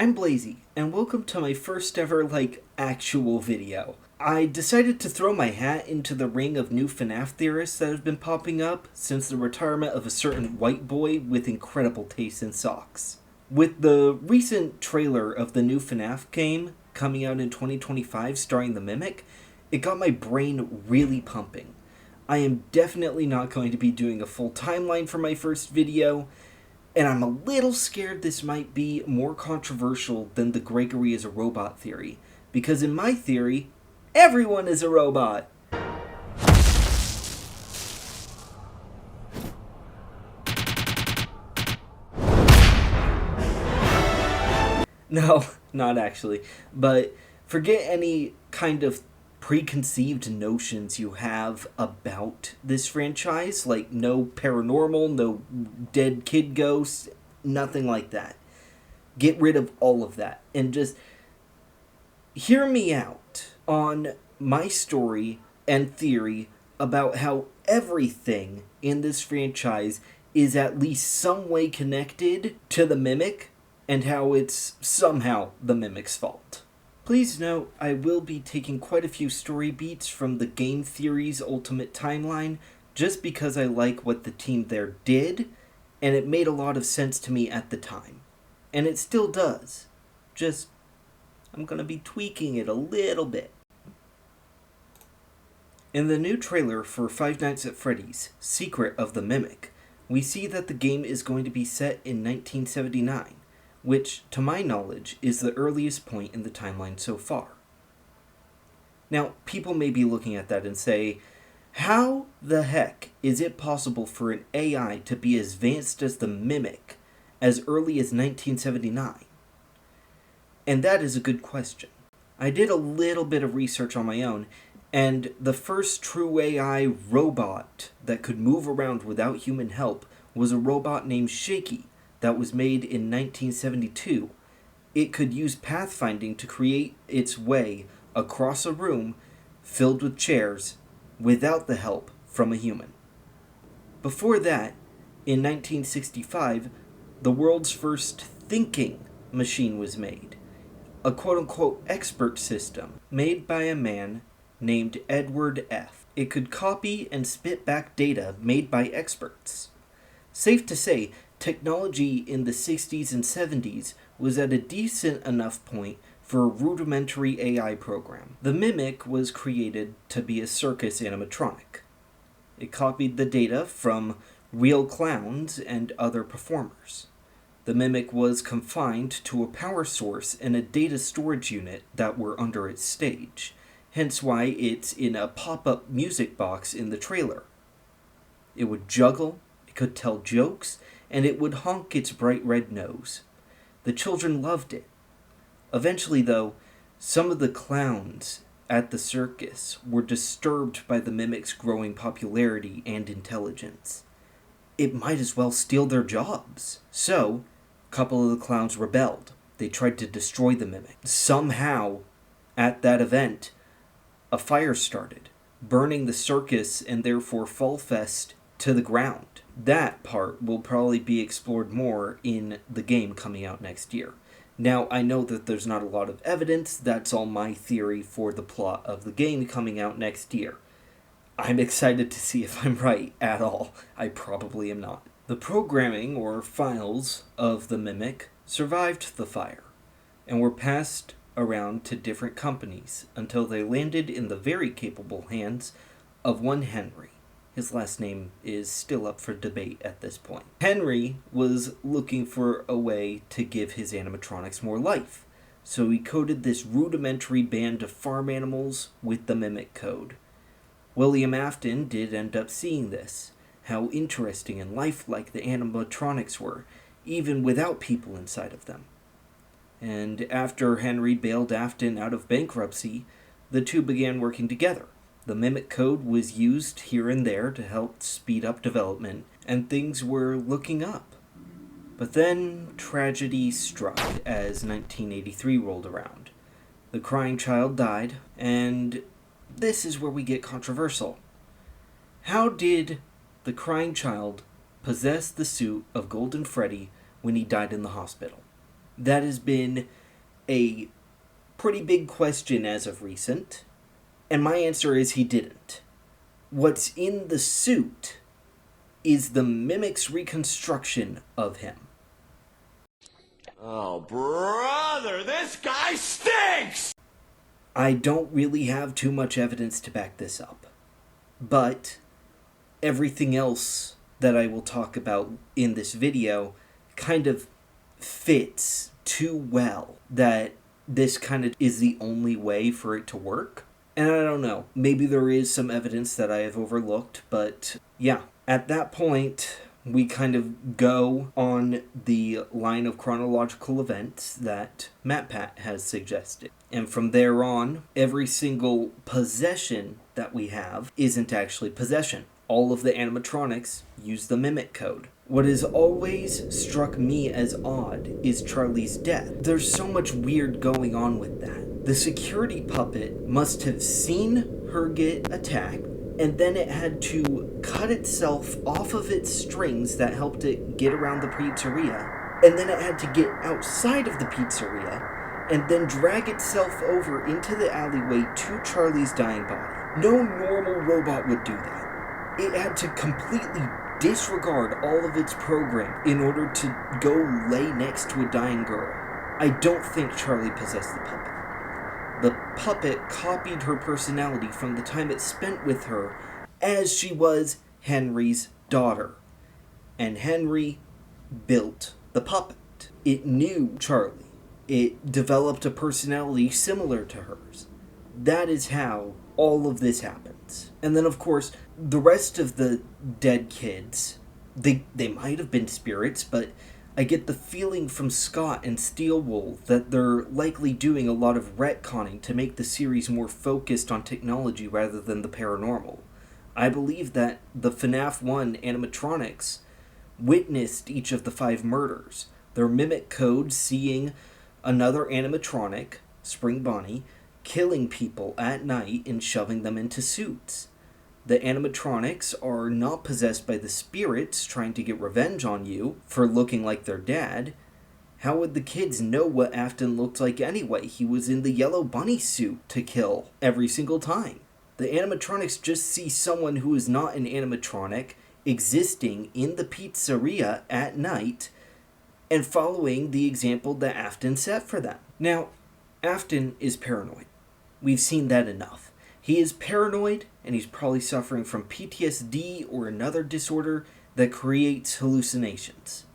I'm Blazy, and welcome to my first ever, actual video. I decided to throw my hat into the ring of new Fnaf theorists that have been popping up since the retirement of a certain white boy with incredible taste in socks. With the recent trailer of the new Fnaf game coming out in 2025 starring the Mimic, it got my brain really pumping. I am definitely not going to be doing a full timeline for my first video, and I'm a little scared this might be more controversial than the Gregory is a robot theory, because in my theory, everyone is a robot. No, not actually, but forget any kind of preconceived notions you have about this franchise, like no paranormal, no dead kid ghosts, nothing like that. Get rid of all of that and just hear me out on my story and theory about how everything in this franchise is at least some way connected to the Mimic and how it's somehow the Mimic's fault. Please note, I will be taking quite a few story beats from the Game Theory's Ultimate Timeline just because I like what the team there did, and it made a lot of sense to me at the time. And it still does. Just, I'm going to be tweaking it a little bit. In the new trailer for Five Nights at Freddy's, Secret of the Mimic, we see that the game is going to be set in 1979. Which, to my knowledge, is the earliest point in the timeline so far. Now, people may be looking at that and say, how the heck is it possible for an AI to be as advanced as the Mimic as early as 1979? And that is a good question. I did a little bit of research on my own, and the first true AI robot that could move around without human help was a robot named Shaky, that was made in 1972. It could use pathfinding to create its way across a room filled with chairs without the help from a human. Before that, in 1965, the world's first thinking machine was made, a quote-unquote expert system made by a man named Edward F. It could copy and spit back data made by experts. Safe to say, technology in the 60s and 70s was at a decent enough point for a rudimentary AI program. The Mimic was created to be a circus animatronic. It copied the data from real clowns and other performers. The Mimic was confined to a power source and a data storage unit that were under its stage, hence why it's in a pop-up music box in the trailer. It would juggle, it could tell jokes, and it would honk its bright red nose. The children loved it. Eventually, though, some of the clowns at the circus were disturbed by the Mimic's growing popularity and intelligence. It might as well steal their jobs. So, a couple of the clowns rebelled. They tried to destroy the Mimic. Somehow, at that event, a fire started, burning the circus and therefore Fall Fest to the ground. That part will probably be explored more in the game coming out next year. Now, I know that there's not a lot of evidence. That's all my theory for the plot of the game coming out next year. I'm excited to see if I'm right at all. I probably am not. The programming, or files, of the Mimic survived the fire and were passed around to different companies until they landed in the very capable hands of one Henry. His last name is still up for debate at this point. Henry was looking for a way to give his animatronics more life, so he coded this rudimentary band of farm animals with the Mimic code. William Afton did end up seeing this, how interesting and lifelike the animatronics were, even without people inside of them. And after Henry bailed Afton out of bankruptcy, the two began working together. The Mimic code was used here and there to help speed up development, and things were looking up. But then tragedy struck as 1983 rolled around. The crying child died, and this is where we get controversial. How did the crying child possess the suit of Golden Freddy when he died in the hospital? That has been a pretty big question as of recent, and my answer is he didn't. What's in the suit is the mimic's reconstruction of him. Oh, brother, this guy stinks! I don't really have too much evidence to back this up, but everything else that I will talk about in this video kind of fits too well that this kind of is the only way for it to work. And I don't know, maybe there is some evidence that I have overlooked, but yeah, at that point, we kind of go on the line of chronological events that MatPat has suggested. And from there on, every single possession that we have isn't actually possession. All of the animatronics use the mimic code. What has always struck me as odd is Charlie's death. There's so much weird going on with that. The security puppet must have seen her get attacked, and then it had to cut itself off of its strings that helped it get around the pizzeria, and then it had to get outside of the pizzeria, and then drag itself over into the alleyway to Charlie's dying body. No normal robot would do that. It had to completely disregard all of its program in order to go lay next to a dying girl. I don't think Charlie possessed the puppet. The puppet copied her personality from the time it spent with her as she was Henry's daughter. And Henry built the puppet. It knew Charlie. It developed a personality similar to hers. That is how all of this happens. And then, of course, the rest of the dead kids, they might have been spirits, but I get the feeling from Scott and Steelwool that they're likely doing a lot of retconning to make the series more focused on technology rather than the paranormal. I believe that the Fnaf 1 animatronics witnessed each of the 5 murders. Their mimic code seeing another animatronic, Spring Bonnie, killing people at night and shoving them into suits. The animatronics are not possessed by the spirits trying to get revenge on you for looking like their dad. How would the kids know what Afton looked like anyway? He was in the yellow bunny suit to kill every single time. The animatronics just see someone who is not an animatronic existing in the pizzeria at night and following the example that Afton set for them. Now, Afton is paranoid. We've seen that enough. He is paranoid, and he's probably suffering from PTSD or another disorder that creates hallucinations.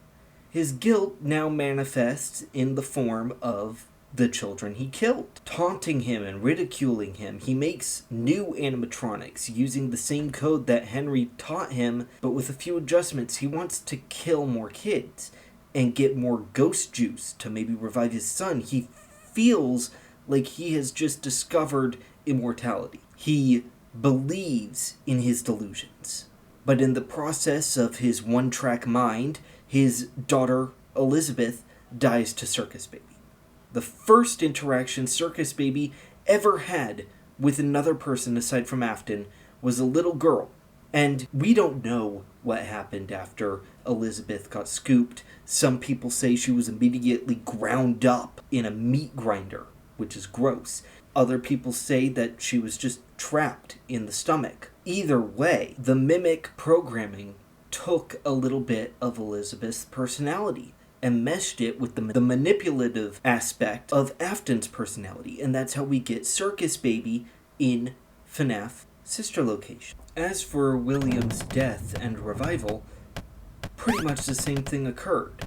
His guilt now manifests in the form of the children he killed. Taunting him and ridiculing him, he makes new animatronics using the same code that Henry taught him, but with a few adjustments. He wants to kill more kids and get more ghost juice to maybe revive his son. He feels like he has just discovered immortality. He believes in his delusions. But in the process of his one-track mind, his daughter, Elizabeth, dies to Circus Baby. The first interaction Circus Baby ever had with another person aside from Afton was a little girl. And we don't know what happened after Elizabeth got scooped. Some people say she was immediately ground up in a meat grinder, which is gross. Other people say that she was just trapped in the stomach. Either way, the mimic programming took a little bit of Elizabeth's personality and meshed it with the manipulative aspect of Afton's personality. And that's how we get Circus Baby in Fnaf Sister Location. As for William's death and revival, pretty much the same thing occurred.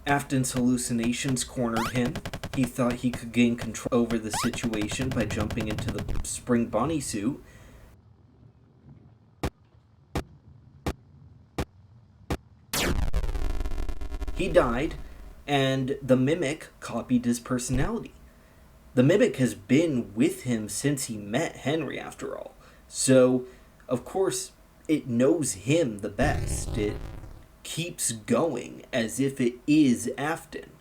Afton's hallucinations cornered him. He thought he could gain control over the situation by jumping into the Spring Bonnie suit. He died, and the mimic copied his personality. The mimic has been with him since he met Henry, after all. So, of course, it knows him the best. It keeps going as if it is Afton.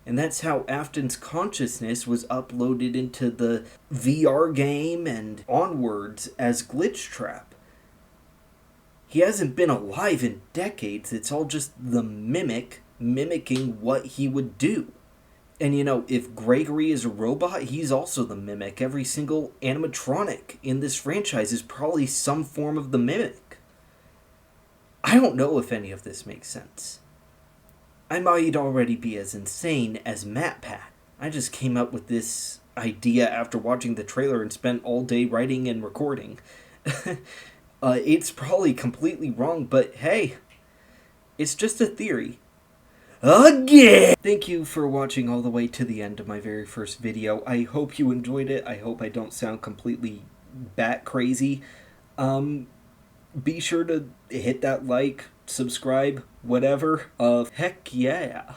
And that's how Afton's consciousness was uploaded into the VR game and onwards as Glitch Trap. He hasn't been alive in decades. It's all just the mimic mimicking what he would do. And if Gregory is a robot, he's also the Mimic. Every single animatronic in this franchise is probably some form of the Mimic. I don't know if any of this makes sense. I might already be as insane as MatPat. I just came up with this idea after watching the trailer and spent all day writing and recording. It's probably completely wrong, but hey, it's just a theory. Again! Thank you for watching all the way to the end of my very first video. I hope you enjoyed it. I hope I don't sound completely bat crazy. Be sure to hit that like, subscribe, whatever. Heck yeah.